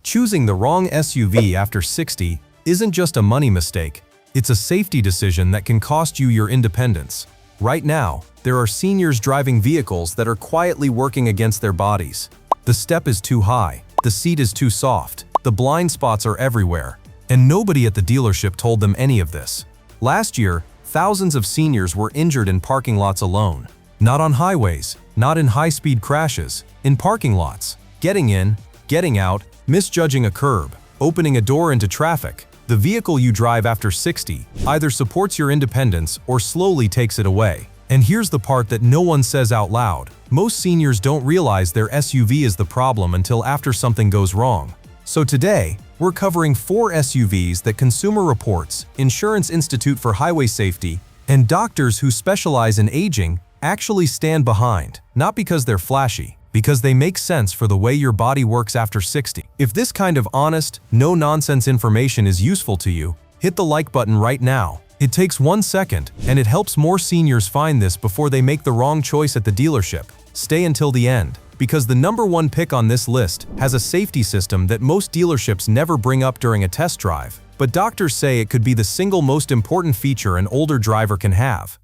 Choosing the wrong SUV after 60 isn't just a money mistake, it's a safety decision that can cost you your independence. Right now, there are seniors driving vehicles that are quietly working against their bodies. The step is too high, the seat is too soft, the blind spots are everywhere, and nobody at the dealership told them any of this. Last year, thousands of seniors were injured in parking lots alone. Not on highways, not in high-speed crashes, in parking lots. Getting in, getting out, misjudging a curb, opening a door into traffic. The vehicle you drive after 60 either supports your independence or slowly takes it away. And here's the part that no one says out loud. Most seniors don't realize their SUV is the problem until after something goes wrong. So today, we're covering 4 SUVs that Consumer Reports, Insurance Institute for Highway Safety, and doctors who specialize in aging actually stand behind, not because they're flashy, because they make sense for the way your body works after 60. If this kind of honest, no-nonsense information is useful to you, hit the like button right now. It takes 1 second, and it helps more seniors find this before they make the wrong choice at the dealership. Stay until the end, because the #1 pick on this list has a safety system that most dealerships never bring up during a test drive, but doctors say it could be the single most important feature an older driver can have.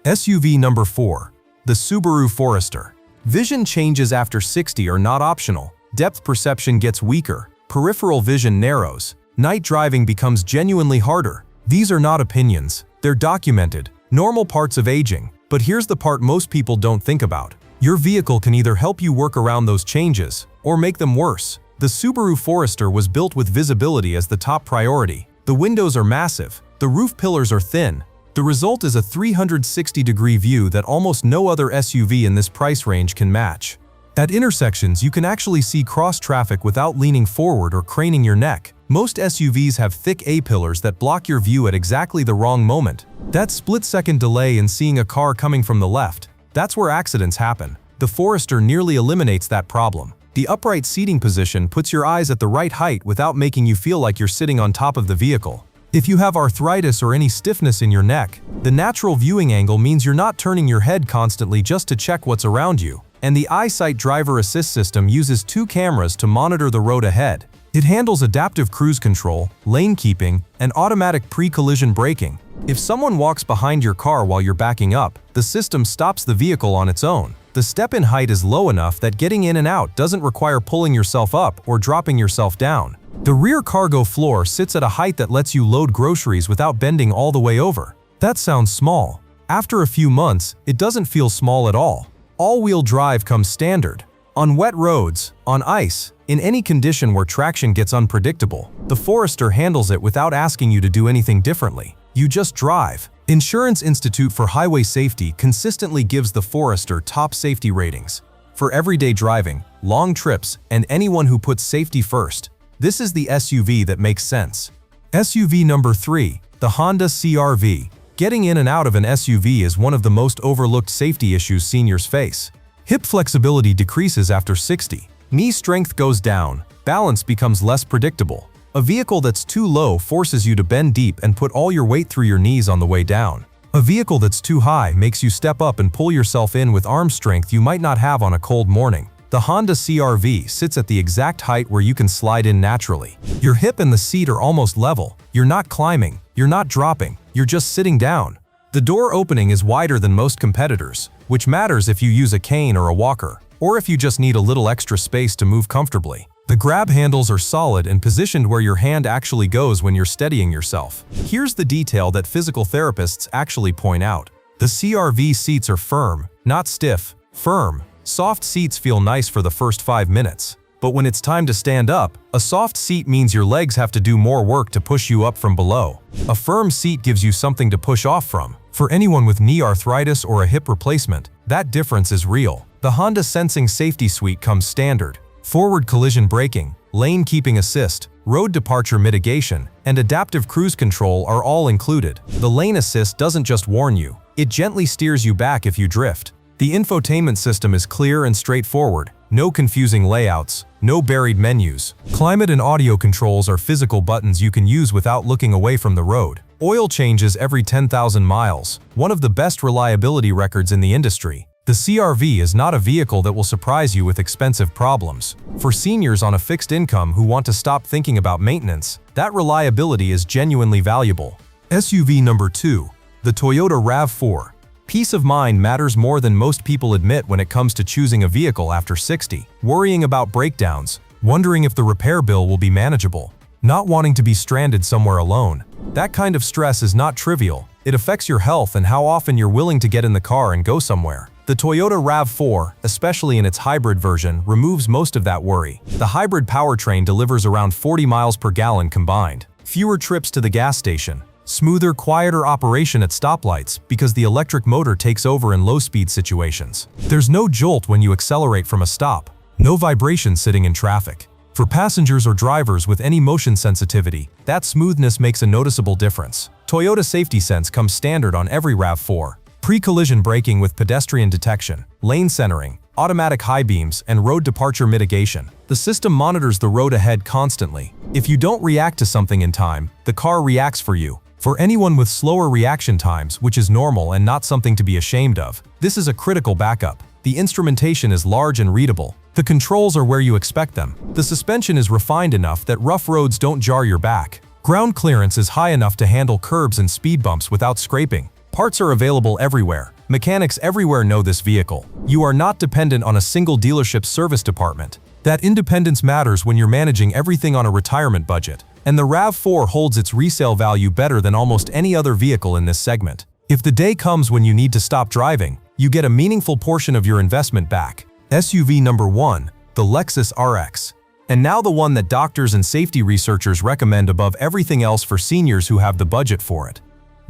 SUV number 4. The Subaru Forester. Vision changes after 60 are not optional. Depth perception gets weaker, peripheral vision narrows, night driving becomes genuinely harder. These are not opinions, they're documented, normal parts of aging. But here's the part most people don't think about. Your vehicle can either help you work around those changes, or make them worse. The Subaru Forester was built with visibility as the top priority. The windows are massive, the roof pillars are thin. The result is a 360-degree view that almost no other SUV in this price range can match. At intersections, you can actually see cross-traffic without leaning forward or craning your neck. Most SUVs have thick A-pillars that block your view at exactly the wrong moment. That split-second delay in seeing a car coming from the left, that's where accidents happen. The Forester nearly eliminates that problem. The upright seating position puts your eyes at the right height without making you feel like you're sitting on top of the vehicle. If you have arthritis or any stiffness in your neck, the natural viewing angle means you're not turning your head constantly just to check what's around you. And the EyeSight driver assist system uses 2 cameras to monitor the road ahead. It handles adaptive cruise control, lane keeping, and automatic pre-collision braking. If someone walks behind your car while you're backing up, the system stops the vehicle on its own. The step-in height is low enough that getting in and out doesn't require pulling yourself up or dropping yourself down. The rear cargo floor sits at a height that lets you load groceries without bending all the way over. That sounds small. After a few months, it doesn't feel small at all. All-wheel drive comes standard. On wet roads, on ice, in any condition where traction gets unpredictable, the Forester handles it without asking you to do anything differently. You just drive. Insurance Institute for Highway Safety consistently gives the Forester top safety ratings. For everyday driving, long trips, and anyone who puts safety first, this is the SUV that makes sense. SUV number 3. The Honda CR-V. Getting in and out of an SUV is one of the most overlooked safety issues seniors face. Hip flexibility decreases after 60. Knee strength goes down. Balance becomes less predictable. A vehicle that's too low forces you to bend deep and put all your weight through your knees on the way down. A vehicle that's too high makes you step up and pull yourself in with arm strength you might not have on a cold morning. The Honda CR-V sits at the exact height where you can slide in naturally. Your hip and the seat are almost level. You're not climbing, you're not dropping, you're just sitting down. The door opening is wider than most competitors, which matters if you use a cane or a walker, or if you just need a little extra space to move comfortably. The grab handles are solid and positioned where your hand actually goes when you're steadying yourself. Here's the detail that physical therapists actually point out. The CR-V seats are firm, not stiff, firm. Soft seats feel nice for the first 5 minutes. But when it's time to stand up, a soft seat means your legs have to do more work to push you up from below. A firm seat gives you something to push off from. For anyone with knee arthritis or a hip replacement, that difference is real. The Honda Sensing Safety Suite comes standard. Forward collision braking, lane keeping assist, road departure mitigation, and adaptive cruise control are all included. The lane assist doesn't just warn you, it gently steers you back if you drift. The infotainment system is clear and straightforward, no confusing layouts, no buried menus. Climate and audio controls are physical buttons you can use without looking away from the road. Oil changes every 10,000 miles, one of the best reliability records in the industry. The CR-V is not a vehicle that will surprise you with expensive problems. For seniors on a fixed income who want to stop thinking about maintenance, that reliability is genuinely valuable. SUV number 2. The Toyota RAV4. Peace of mind matters more than most people admit when it comes to choosing a vehicle after 60. Worrying about breakdowns, wondering if the repair bill will be manageable, not wanting to be stranded somewhere alone. That kind of stress is not trivial. It affects your health and how often you're willing to get in the car and go somewhere. The Toyota RAV4, especially in its hybrid version, removes most of that worry. The hybrid powertrain delivers around 40 miles per gallon combined. Fewer trips to the gas station. Smoother, quieter operation at stoplights because the electric motor takes over in low-speed situations. There's no jolt when you accelerate from a stop. No vibration sitting in traffic. For passengers or drivers with any motion sensitivity, that smoothness makes a noticeable difference. Toyota Safety Sense comes standard on every RAV4. Pre-collision braking with pedestrian detection, lane centering, automatic high beams, and road departure mitigation. The system monitors the road ahead constantly. If you don't react to something in time, the car reacts for you. For anyone with slower reaction times, which is normal and not something to be ashamed of, this is a critical backup. The instrumentation is large and readable. The controls are where you expect them. The suspension is refined enough that rough roads don't jar your back. Ground clearance is high enough to handle curbs and speed bumps without scraping. Parts are available everywhere. Mechanics everywhere know this vehicle. You are not dependent on a single dealership's service department. That independence matters when you're managing everything on a retirement budget. And the RAV4 holds its resale value better than almost any other vehicle in this segment. If the day comes when you need to stop driving, you get a meaningful portion of your investment back. SUV number 1. The Lexus RX. And now the one that doctors and safety researchers recommend above everything else for seniors who have the budget for it.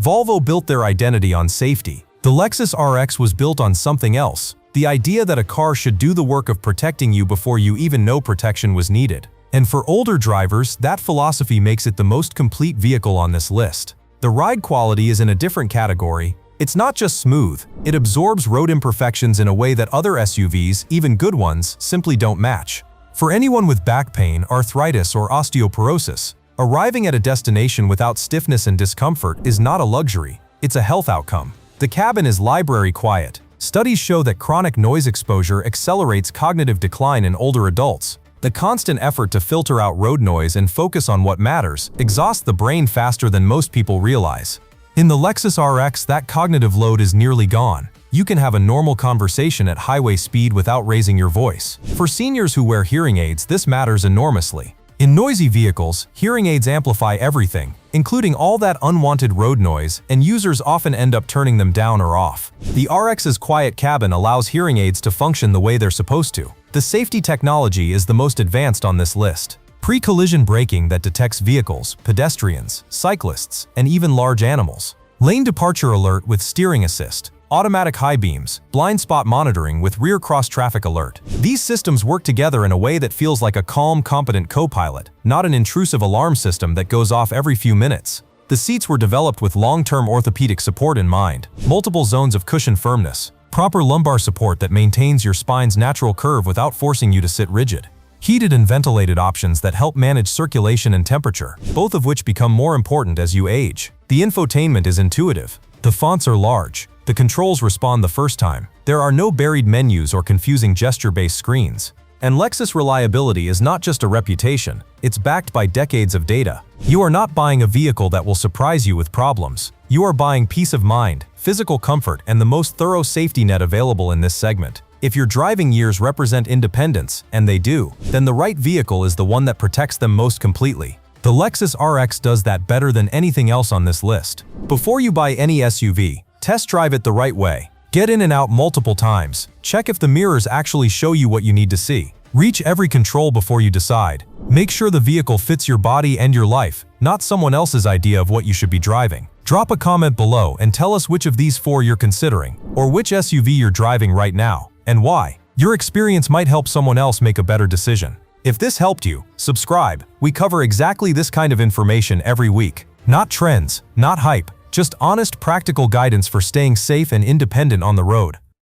Volvo built their identity on safety. The Lexus RX was built on something else, the idea that a car should do the work of protecting you before you even know protection was needed. And for older drivers, that philosophy makes it the most complete vehicle on this list. The ride quality is in a different category. It's not just smooth, it absorbs road imperfections in a way that other SUVs, even good ones, simply don't match. For anyone with back pain, arthritis, or osteoporosis, arriving at a destination without stiffness and discomfort is not a luxury, it's a health outcome. The cabin is library quiet. Studies show that chronic noise exposure accelerates cognitive decline in older adults. The constant effort to filter out road noise and focus on what matters exhausts the brain faster than most people realize. In the Lexus RX, that cognitive load is nearly gone. You can have a normal conversation at highway speed without raising your voice. For seniors who wear hearing aids, this matters enormously. In noisy vehicles, hearing aids amplify everything, including all that unwanted road noise, and users often end up turning them down or off. The RX's quiet cabin allows hearing aids to function the way they're supposed to. The safety technology is the most advanced on this list. Pre-collision braking that detects vehicles, pedestrians, cyclists, and even large animals. Lane departure alert with steering assist. Automatic high beams, blind spot monitoring with rear cross-traffic alert. These systems work together in a way that feels like a calm, competent co-pilot, not an intrusive alarm system that goes off every few minutes. The seats were developed with long-term orthopedic support in mind. Multiple zones of cushion firmness. Proper lumbar support that maintains your spine's natural curve without forcing you to sit rigid. Heated and ventilated options that help manage circulation and temperature, both of which become more important as you age. The infotainment is intuitive. The fonts are large. The controls respond the first time. There are no buried menus or confusing gesture-based screens. And Lexus reliability is not just a reputation, it's backed by decades of data. You are not buying a vehicle that will surprise you with problems. You are buying peace of mind, physical comfort, and the most thorough safety net available in this segment. If your driving years represent independence, and they do, then the right vehicle is the one that protects them most completely. The Lexus RX does that better than anything else on this list. Before you buy any SUV, test drive it the right way. Get in and out multiple times. Check if the mirrors actually show you what you need to see. Reach every control before you decide. Make sure the vehicle fits your body and your life, not someone else's idea of what you should be driving. Drop a comment below and tell us which of these 4 you're considering, or which SUV you're driving right now, and why. Your experience might help someone else make a better decision. If this helped you, subscribe. We cover exactly this kind of information every week. Not trends, not hype, just honest, practical guidance for staying safe and independent on the road.